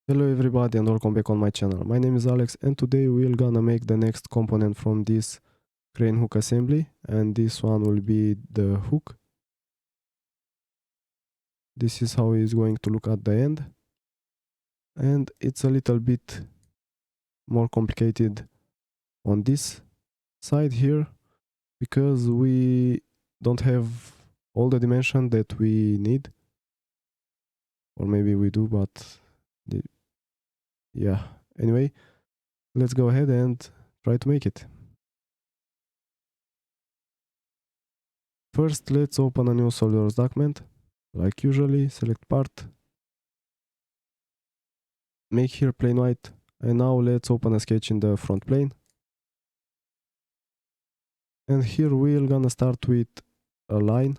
Hello everybody and welcome back on my channel. My name is Alex and today we're gonna make the next component from this crane hook assembly, and this one will be the hook. This is how it's going to look at the end, and it's a little bit more complicated on this side here because we don't have all the dimension that we need, or maybe we do, but yeah, anyway, let's go ahead and try to make it. First, let's open a new SolidWorks document. Like usually, select part, make here plain white, and now let's open a sketch in the front plane. And here we're gonna start with a line.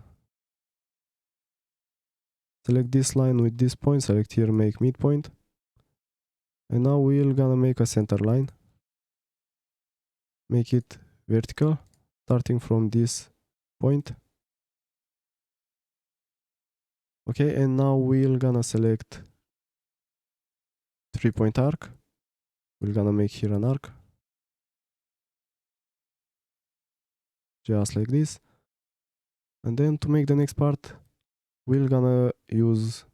Select this line with this point, select here make midpoint. And now we're gonna make a center line. Make it vertical, starting from this point. Okay, and now we're gonna select 3-point arc. We're gonna make here an arc. Just like this. And then to make the next part, we're gonna use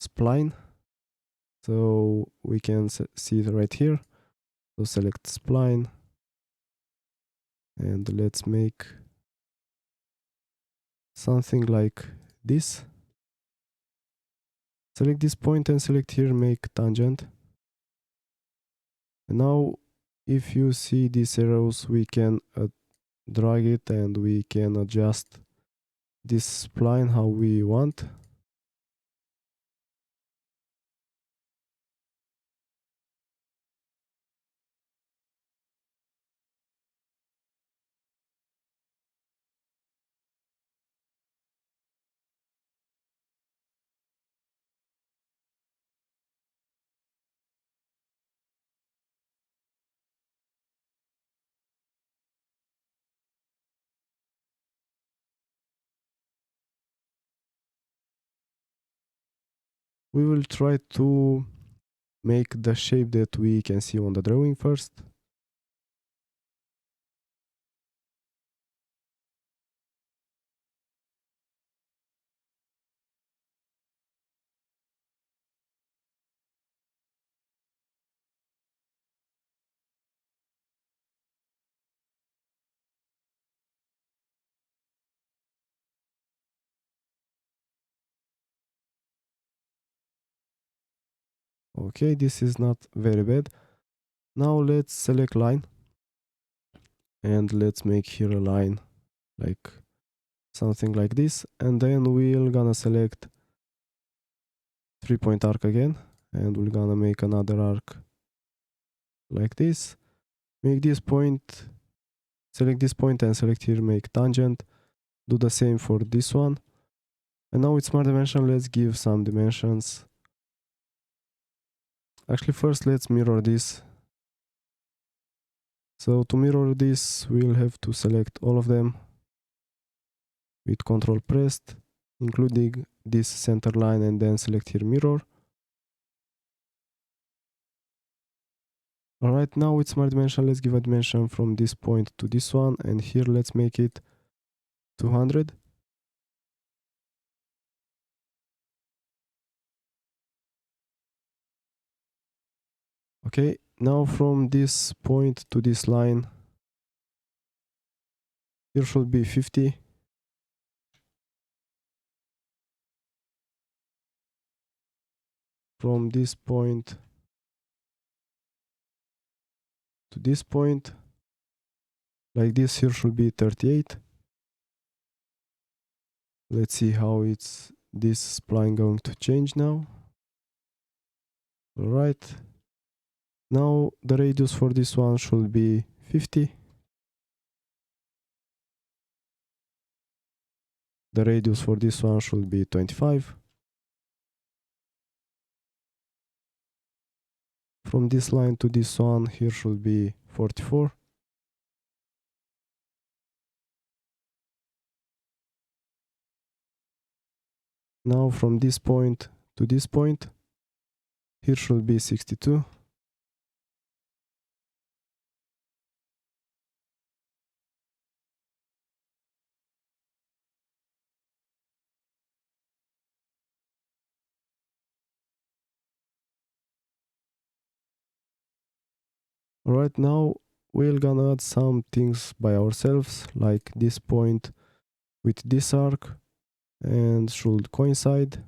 spline. So we can see it right here. So select spline. And let's make something like this. Select this point and select here make tangent. And now if you see these arrows, we can drag it and we can adjust this spline how we want. We will try to make the shape that we can see on the drawing first. Okay, this is not very bad. Now let's select line and let's make here a line like something like this, and then we're gonna select 3-point arc again, and we're gonna make another arc like this. Make this point, select this point and select here make tangent. Do the same for this one. And now with smart dimension, let's give some dimensions. Actually, first let's mirror this. So to mirror this, we'll have to select all of them with Ctrl pressed, including this center line, and then select here mirror. Alright, now with smart dimension, let's give a dimension from this point to this one, and here let's make it 200. Okay, now from this point to this line, here should be 50. From this point to this point, like this, here should be 38. Let's see how it's this spline going to change now. Alright. Now the radius for this one should be 50. The radius for this one should be 25. From this line to this one, here should be 44. Now from this point to this point, Here should be 62. Right now we're gonna add some things by ourselves, like this point with this arc, and should coincide.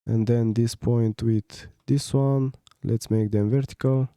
And then this point with this one, let's make them vertical.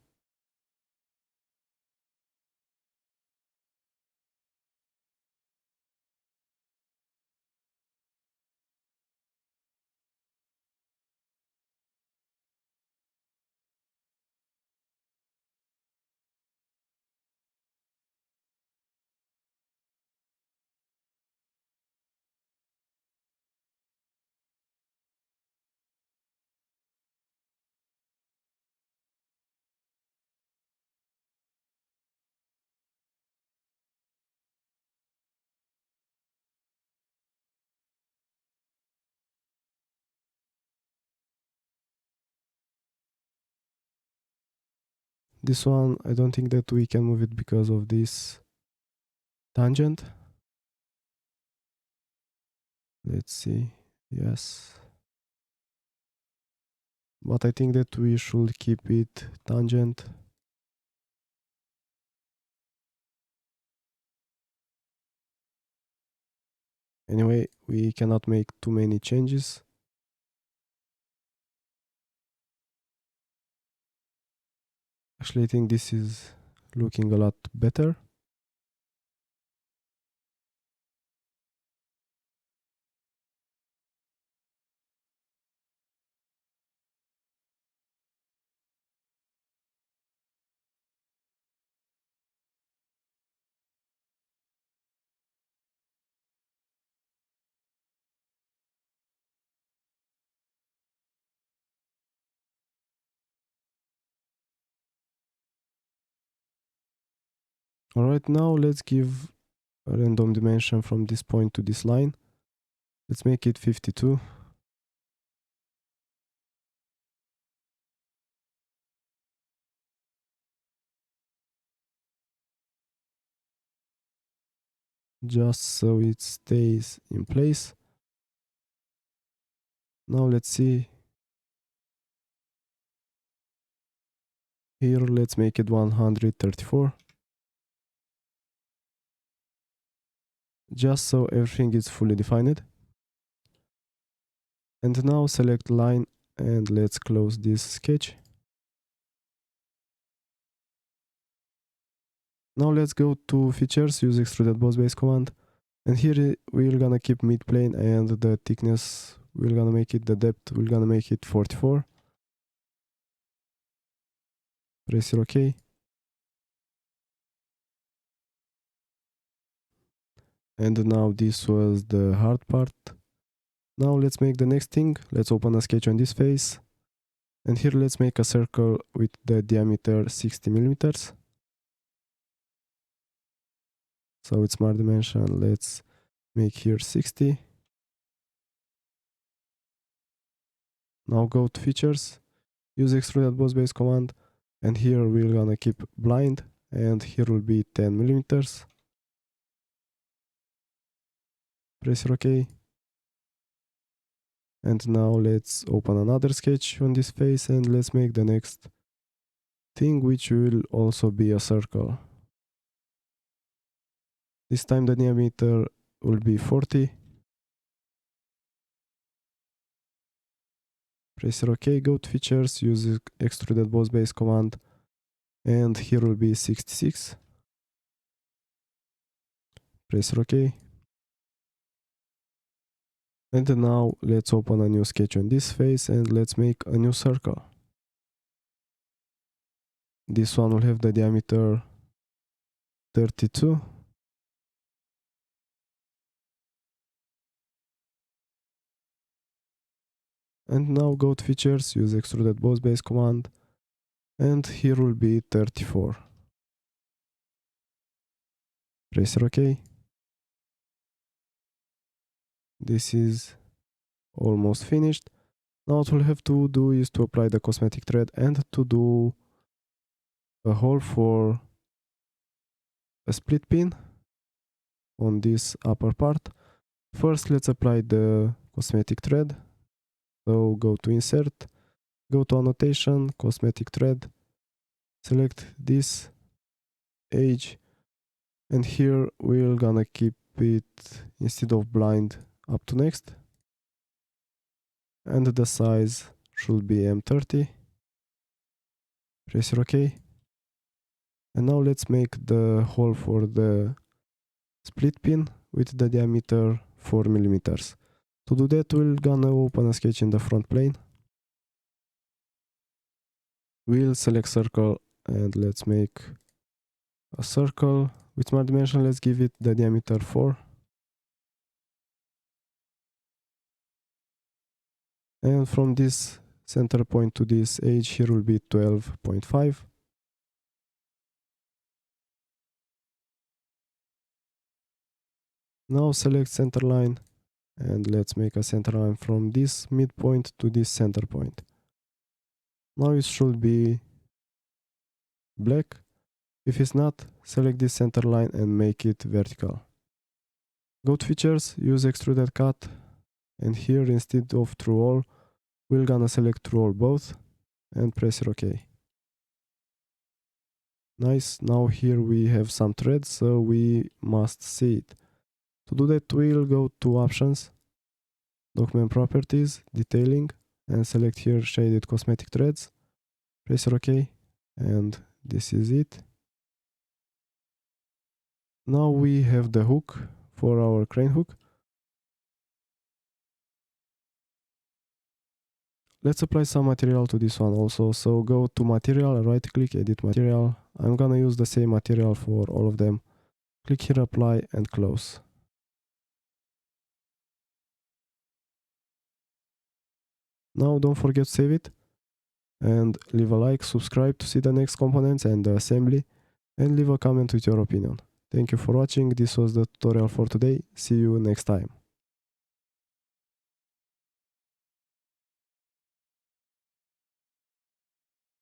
This one, I don't think that we can move it because of this tangent. Let's see. Yes. But I think that we should keep it tangent. Anyway, we cannot make too many changes. Actually, I think this is looking a lot better. Alright, now let's give a random dimension from this point to this line. Let's make it 52. Just so it stays in place. Now let's see. Here, let's make it 134. Just so everything is fully defined. And now select line and let's close this sketch. Now let's go to features, use extruded boss base command. And here we're gonna keep mid plane and the thickness, we're gonna make it, the depth, we're gonna make it 44. Press here OK. And now this was the hard part. Now let's make the next thing. Let's open a sketch on this face. And here let's make a circle with the diameter 60 millimeters. So it's smart dimension. Let's make here 60. Now go to features, use extruded boss base command, and here we're gonna keep blind, and here will be 10 millimeters. Press here OK. And now let's open another sketch on this face and let's make the next thing, which will also be a circle. This time the diameter will be 40. Press here OK, go to features, use extruded boss base command, and here will be 66. Press here OK. And now let's open a new sketch on this face and let's make a new circle. This one will have the diameter 32. And now go to features, use extruded boss base command, and here will be 34. Press OK. This is almost finished. Now what we'll have to do is to apply the cosmetic thread and to do a hole for a split pin on this upper part. First, let's apply the cosmetic thread. So go to insert, go to annotation, cosmetic thread, select this edge, and here we're gonna keep it, instead of blind, up to next, and the size should be M30. Press OK. And now let's make the hole for the split pin with the diameter 4 millimeters. To do that, we're gonna open a sketch in the front plane. We'll select circle and let's make a circle with smart dimension. Let's give it the diameter 4. And from this center point to this edge here will be 12.5. Now select center line and let's make a center line from this midpoint to this center point. Now it should be black. If it's not, select this center line and make it vertical. Go to features, use extruded cut, and here instead of through all, we're gonna select through all both and press OK. Nice, now here we have some threads, so we must see it. To do that, we'll go to options, document properties, detailing, and select here shaded cosmetic threads. Press OK, and this is it. Now we have the hook for our crane hook. Let's apply some material to this one also. So go to material, right click, edit material. I'm gonna use the same material for all of them. Click here, apply, and close. Now don't forget to save it and leave a like, subscribe to see the next components and the assembly, and leave a comment with your opinion. Thank you for watching. This was the tutorial for today. See you next time.